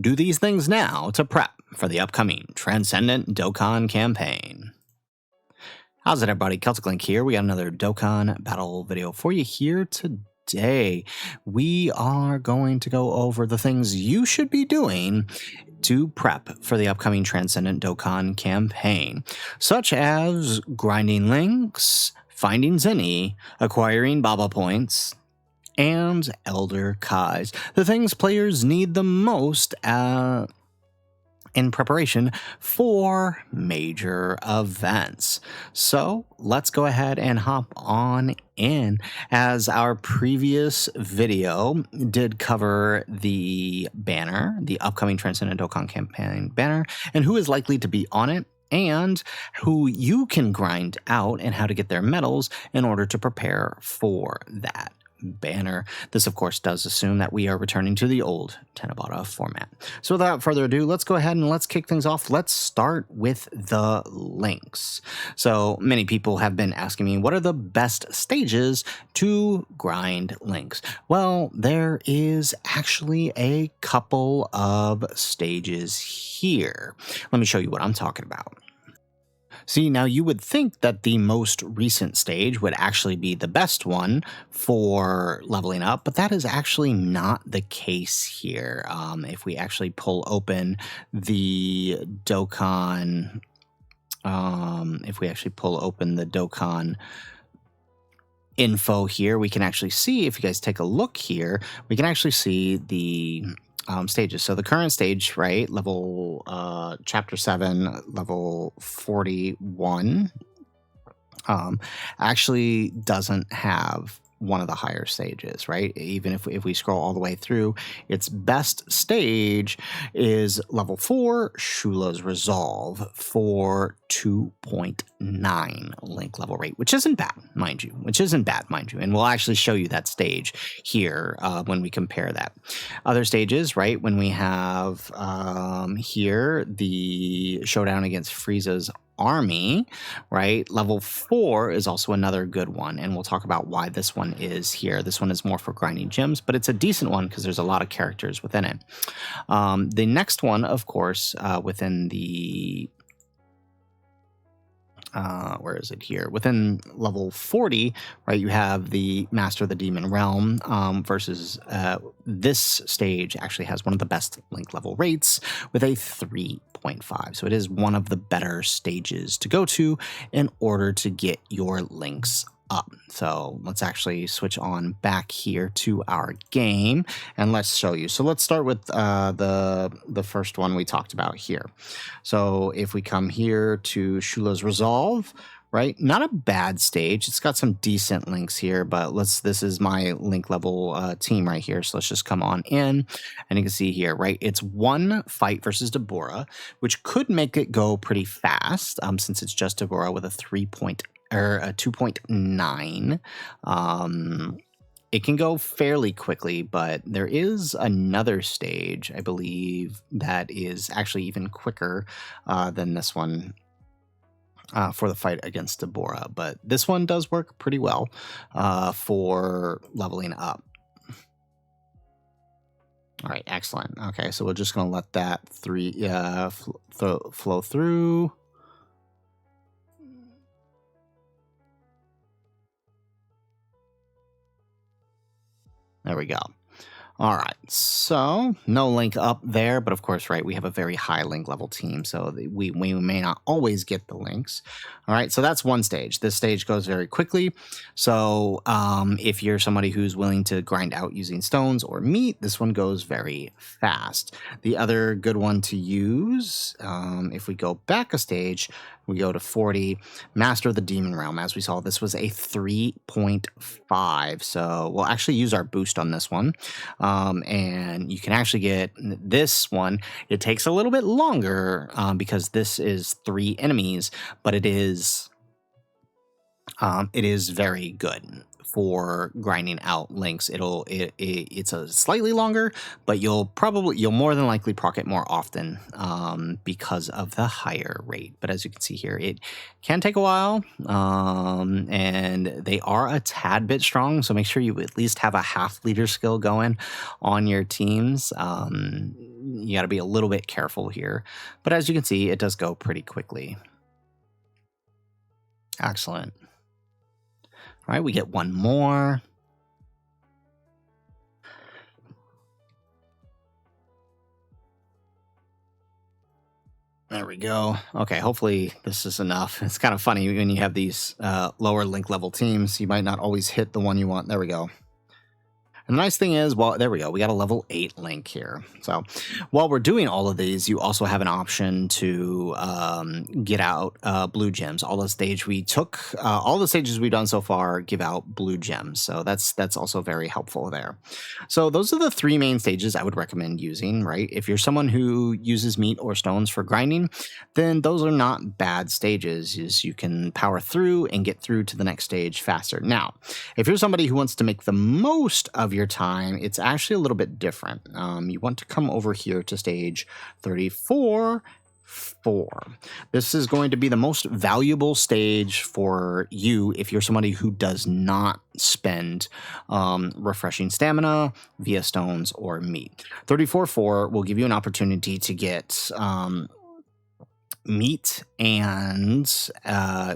Do these things now to prep for the upcoming Transcendent Dokkan Campaign. How's it, everybody? Celtic Link here. We got another Dokkan Battle video for you here today. We are going to go over the things you should be doing to prep for the upcoming Transcendent Dokkan Campaign, such as grinding links, finding Zenny, acquiring Baba points, and Elder Kais, the things players need the most in preparation for major events. So let's go ahead and hop on in. As our previous video did cover the banner, the upcoming Transcendent Dokkan Campaign banner, and who is likely to be on it, and who you can grind out and how to get their medals in order to prepare for that banner. This, of course, does assume that we are returning to the old Tanabata format. So without further ado, let's go ahead and let's kick things off. Let's start with the links. So many people have been asking me, what are the best stages to grind links? Well, there is actually a couple of stages here. Let me show you what I'm talking about. See, now you would think that the most recent stage would actually be the best one for leveling up, but that is actually not the case here. If we actually pull open the Dokkan, info here, we can actually see, if you guys take a look here, we can actually see the stages. So the current stage, right, level chapter 7, level 41, actually doesn't have one of the higher stages, right? Even if we scroll all the way through, its best stage is level 4, Shula's Resolve, for 2.9 link level rate, which isn't bad, mind you. And we'll actually show you that stage here when we compare that. Other stages, right, when we have here the showdown against Frieza's army, right? Level 4 is also another good one, and we'll talk about why this one is here. This one is more for grinding gems, but it's a decent one because there's a lot of characters within it. The next one, of course, within the where is it here? Within level 40, right, you have the Master of the Demon Realm versus this stage actually has one of the best link level rates with a 3.5. So it is one of the better stages to go to in order to get your links up. So let's actually switch on back here to our game and let's show you. So let's start with the first one we talked about here. So if we come here to Shula's Resolve, right, not a bad stage. It's got some decent links here, but this is my link level team right here. So let's just come on in and you can see here, right, it's one fight versus Deborah, which could make it go pretty fast since it's just Deborah with a 2.9. It can go fairly quickly, but there is another stage, I believe, that is actually even quicker than this one for the fight against Deborah. But this one does work pretty well for leveling up. All right, excellent. Okay, so we're just going to let that flow through. There we go. All right, so no link up there, but of course, right, we have a very high link level team, so we may not always get the links. All right, so that's one stage. This stage goes very quickly. So if you're somebody who's willing to grind out using stones or meat, this one goes very fast. The other good one to use, if we go back a stage, we go to 40, Master of the Demon Realm. As we saw, this was a 3.5. So we'll actually use our boost on this one. And you can actually get this one. It takes a little bit longer because this is 3 enemies, but it is very good for grinding out links. It's a slightly longer, but you'll more than likely proc it more often because of the higher rate. But as you can see here, it can take a while, and they are a tad bit strong. So make sure you at least have a half leader skill going on your teams. you got to be a little bit careful here. But as you can see, it does go pretty quickly. Excellent. All right, we get one more. There we go. Okay, hopefully this is enough. It's kind of funny when you have these lower link level teams, you might not always hit the one you want. There we go. And the nice thing is, well, there we go. We got a level 8 link here. So while we're doing all of these, you also have an option to get out blue gems. All the stages we've done so far give out blue gems. So that's also very helpful there. So those are the 3 main stages I would recommend using, right? If you're someone who uses meat or stones for grinding, then those are not bad stages. You can power through and get through to the next stage faster. Now, if you're somebody who wants to make the most of your time, it's actually a little bit different. You want to come over here to stage 34. This is going to be the most valuable stage for you if you're somebody who does not spend refreshing stamina via stones or meat. 34.4 will give you an opportunity to get meat, and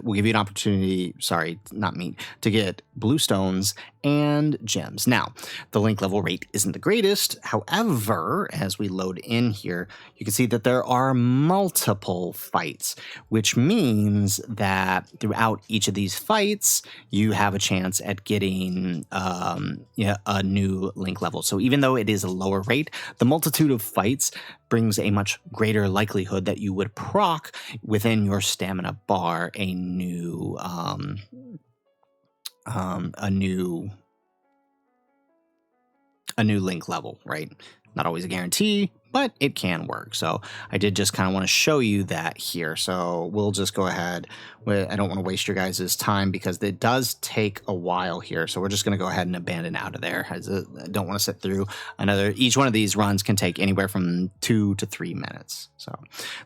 we'll give you an opportunity, to get blue stones and gems. Now, the link level rate isn't the greatest. However, as we load in here, you can see that there are multiple fights, which means that throughout each of these fights, you have a chance at getting a new link level. So even though it is a lower rate, the multitude of fights brings a much greater likelihood that you would proc within your stamina bar a new link level, right? Not always a guarantee, but it can work. So I did just kind of want to show you that here. So we'll just go ahead. I don't want to waste your guys' time because it does take a while here. So we're just going to go ahead and abandon out of there. I don't want to sit through each one of these runs can take anywhere from 2 to 3 minutes. So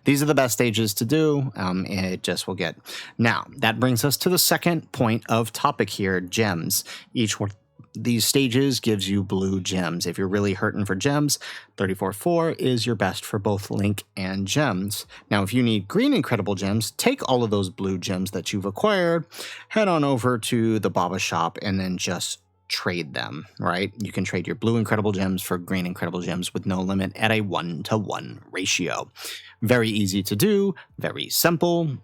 these are the best stages to do. It just will get. Now that brings us to the second point of topic here, gems. Each one these stages gives you blue gems. If you're really hurting for gems, 34.4 is your best for both link and gems. Now, if you need green incredible gems, take all of those blue gems that you've acquired, head on over to the Baba shop, and then just trade them, right? You can trade your blue incredible gems for green incredible gems with no limit at a 1-to-1 ratio. Very easy to do, very simple.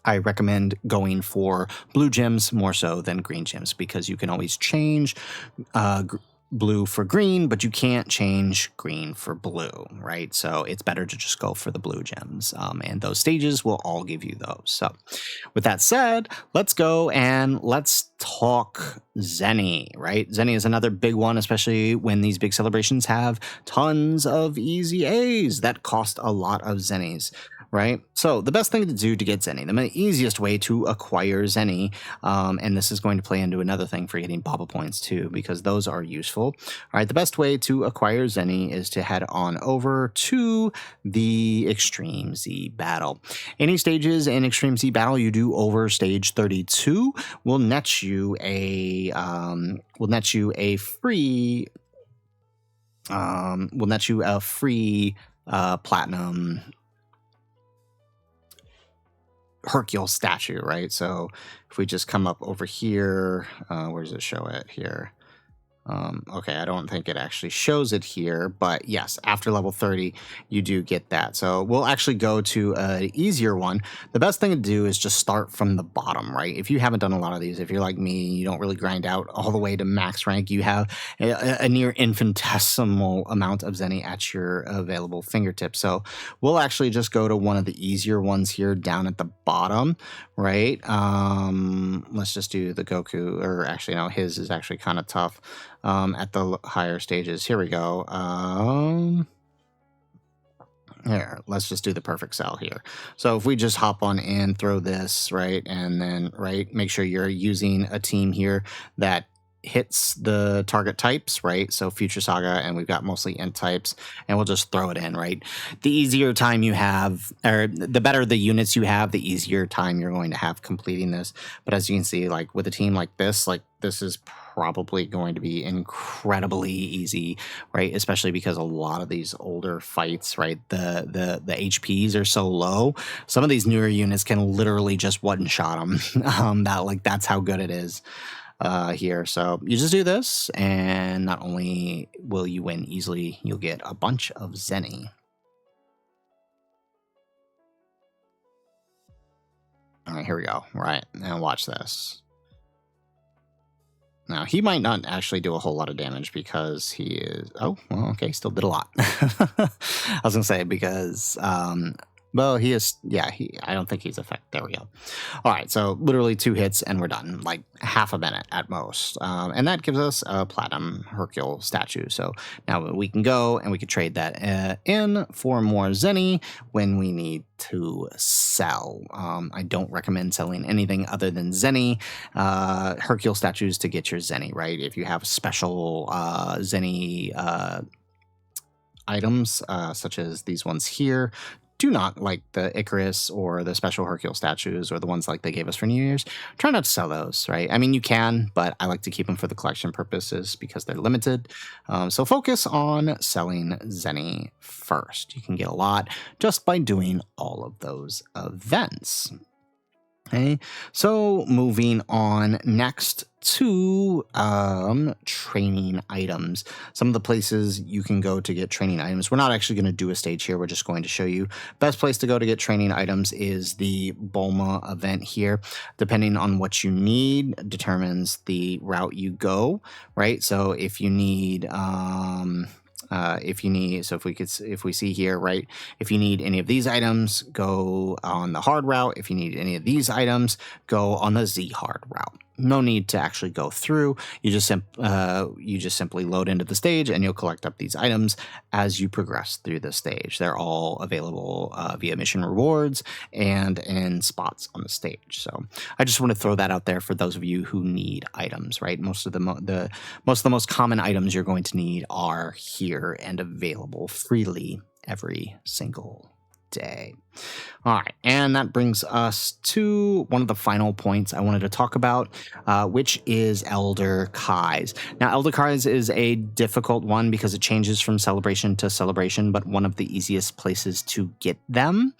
I recommend going for blue gems more so than green gems because you can always change blue for green, but you can't change green for blue, right? So it's better to just go for the blue gems, and those stages will all give you those. So with that said, let's go and let's talk Zenny, right? Zenny is another big one, especially when these big celebrations have tons of easy A's that cost a lot of Zennies. Right? So the best thing to do to get Zenny, the easiest way to acquire Zenny, and this is going to play into another thing for getting Baba points too, because those are useful. All right, the best way to acquire Zenny is to head on over to the Extreme Z Battle. Any stages in Extreme Z Battle you do over stage 32 will net you a free platinum Hercule statue, right? So if we just come up over here, where does it show it here? Okay, I don't think it actually shows it here, but yes, after level 30, you do get that. So we'll actually go to an easier one. The best thing to do is just start from the bottom, right? If you haven't done a lot of these, if you're like me, you don't really grind out all the way to max rank, you have a near infinitesimal amount of Zenny at your available fingertips. So we'll actually just go to one of the easier ones here down at the bottom, right? Let's just do the Goku, or actually, no, his is actually kind of tough. At the higher stages. Here we go. Here, let's just do the perfect cell here. So if we just hop on in, throw this, right, and then, right, make sure you're using a team here that hits the target types, right? So Future Saga, and we've got mostly int types, and we'll just throw it in, right? The easier time you have, or the better the units you have, the easier time you're going to have completing this. But as you can see, like with a team like this is probably going to be incredibly easy, right? Especially because a lot of these older fights, right, the HPs are so low. Some of these newer units can literally just one shot them. That's how good it is here. So you just do this, and not only will you win easily, you'll get a bunch of Zenny. All right, here we go. Right, now watch this. Now, he might not actually do a whole lot of damage because he is... Oh, well, okay, still did a lot. I was going to say because... well, he is... Yeah, I don't think he's effective. There we go. All right, so literally 2 hits and we're done. Like half a minute at most. And that gives us a Platinum Hercule statue. So now we can go and we can trade that in for more Zenny when we need to sell. I don't recommend selling anything other than Zenny. Hercule statues to get your Zenny, right? If you have special Zenny items, such as these ones here, do not, like the Icarus or the special Hercule statues or the ones like they gave us for New Year's, try not to sell those, right? I mean, you can, but I like to keep them for the collection purposes because they're limited. So focus on selling Zenny first. You can get a lot just by doing all of those events. Okay, so moving on next to training items. Some of the places you can go to get training items. We're not actually going to do a stage here. We're just going to show you. Best place to go to get training items is the Bulma event here. Depending on what you need determines the route you go, right? So if you need... if we see here, right, if you need any of these items, go on the hard route. If you need any of these items, go on the Z hard route. No need to actually go through. You just simply load into the stage and you'll collect up these items as you progress through the stage. They're all available via mission rewards and in spots on the stage. So I just want to throw that out there for those of you who need items, right? Most of the most common items you're going to need are here and available freely every single day. All right, and that brings us to one of the final points I wanted to talk about, which is Elder Kais. Now, Elder Kais is a difficult one because it changes from celebration to celebration, but one of the easiest places to get them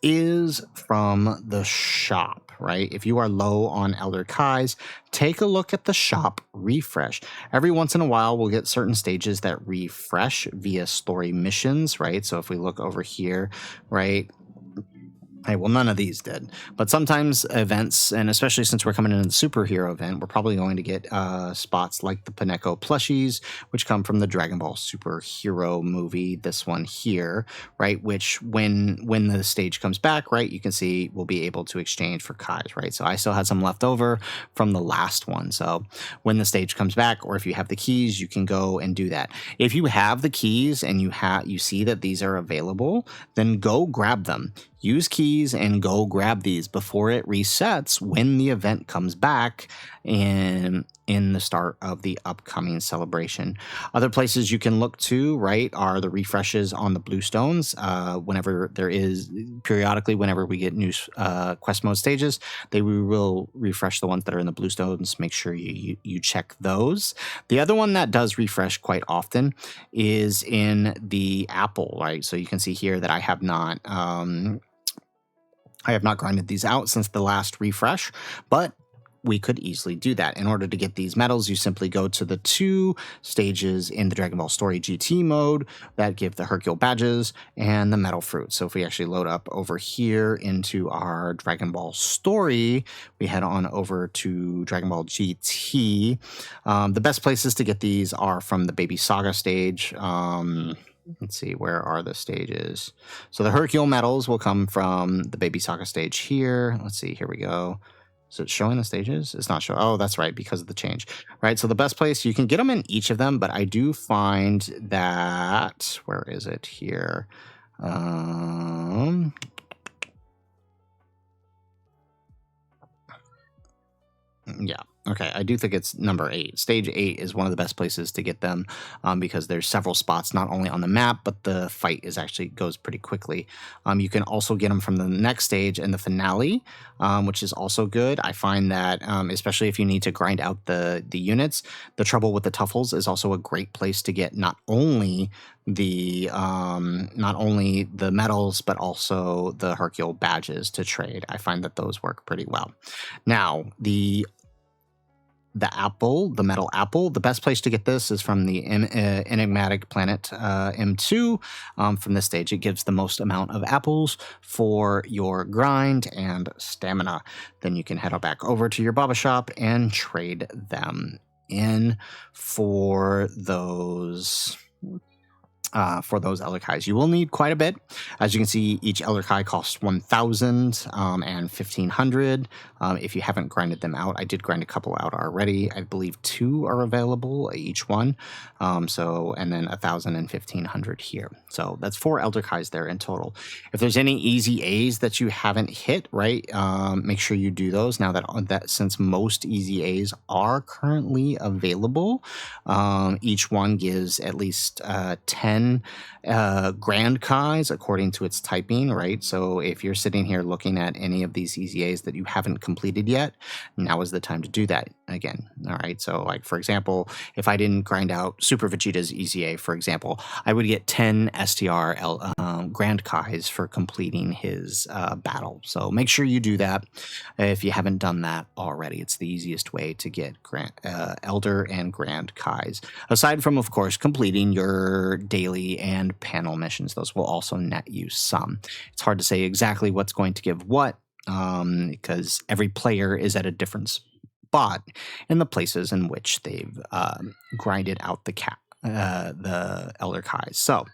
is from the shop, right? If you are low on Elder Kais, take a look at the shop refresh. Every once in a while, we'll get certain stages that refresh via story missions, right? So if we look over here, right? Hey, well, none of these did. But sometimes events, and especially since we're coming in the superhero event, we're probably going to get spots like the Pinecco plushies, which come from the Dragon Ball superhero movie, this one here, right? Which when the stage comes back, right, you can see we'll be able to exchange for Kais, right? So I still had some left over from the last one. So when the stage comes back, or if you have the keys, you can go and do that. If you have the keys and you see that these are available, then go grab them. Use keys and go grab these before it resets when the event comes back in the start of the upcoming celebration. Other places you can look to, right, are the refreshes on the blue stones. Whenever we get new quest mode stages, we will refresh the ones that are in the blue stones. Make sure you check those. The other one that does refresh quite often is in the apple, right? So you can see here that I have not grinded these out since the last refresh, but we could easily do that. In order to get these medals, you simply go to the 2 stages in the Dragon Ball Story GT mode that give the Hercule badges and the medal fruit. So if we actually load up over here into our Dragon Ball Story, we head on over to Dragon Ball GT. The best places to get these are from the Baby Saga stage. Let's see, where are the stages? So the Hercule medals will come from the Baby Saga stage here. Let's see, here we go. Is it showing the stages? It's not showing. Oh, that's right, because of the change. Right, so the best place, you can get them in each of them, but I do find that, where is it here? Yeah. Okay, I do think it's number 8. Stage 8 is one of the best places to get them because there's several spots not only on the map, but the fight is actually goes pretty quickly. You can also get them from the next stage and the finale, which is also good. I find that especially if you need to grind out the units, the trouble with the Tuffles is also a great place to get not only the medals but also the Hercule badges to trade. I find that those work pretty well. Now the apple, the metal apple, the best place to get this is from the enigmatic planet M2. From this stage, it gives the most amount of apples for your grind and stamina. Then you can head back over to your Baba shop and trade them in for those Elder Kais. You will need quite a bit. As you can see, each Elder Kai costs 1,000 and 1,500. If you haven't grinded them out, I did grind a couple out already. I believe 2 are available each one. And then 1,000 and 1,500 here. So that's 4 Elder Kais there in total. If there's any easy A's that you haven't hit, right, make sure you do those. Now that since most easy A's are currently available, each one gives at least 10 Grand Kais according to its typing, right? So if you're sitting here looking at any of these easy A's that you haven't completed yet, now is the time to do that again. All right. So like, for example, if I didn't grind out Super Vegeta's easy A, for example, I would get 10 STR Grand Kais for completing his battle. So make sure you do that if you haven't done that already. It's the easiest way to get Elder and Grand Kais. Aside from, of course, completing your daily and panel missions. Those will also net you some. It's hard to say exactly what's going to give what because every player is at a different spot in the places in which they've grinded out the Elder Kais. So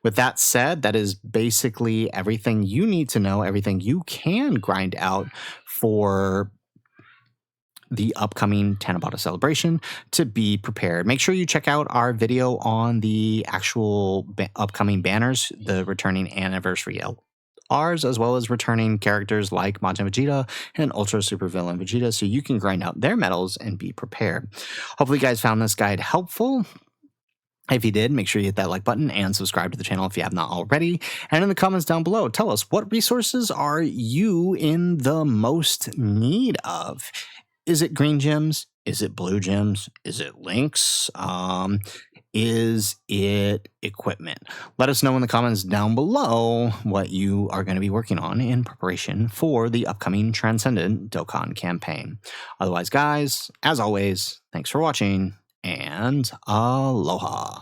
with that said, that is basically everything you need to know, everything you can grind out for the upcoming Tanabata celebration to be prepared. Make sure you check out our video on the actual upcoming banners, the returning anniversary LRs, as well as returning characters like Majin Vegeta and Ultra Super Villain Vegeta, so you can grind out their medals and be prepared. Hopefully you guys found this guide helpful. If you did, make sure you hit that like button and subscribe to the channel if you have not already. And in the comments down below, tell us, what resources are you in the most need of? Is it green gems? Is it blue gems? Is it links? Is it equipment? Let us know in the comments down below what you are going to be working on in preparation for the upcoming Transcendent Dokkan campaign. Otherwise, guys, as always, thanks for watching and aloha.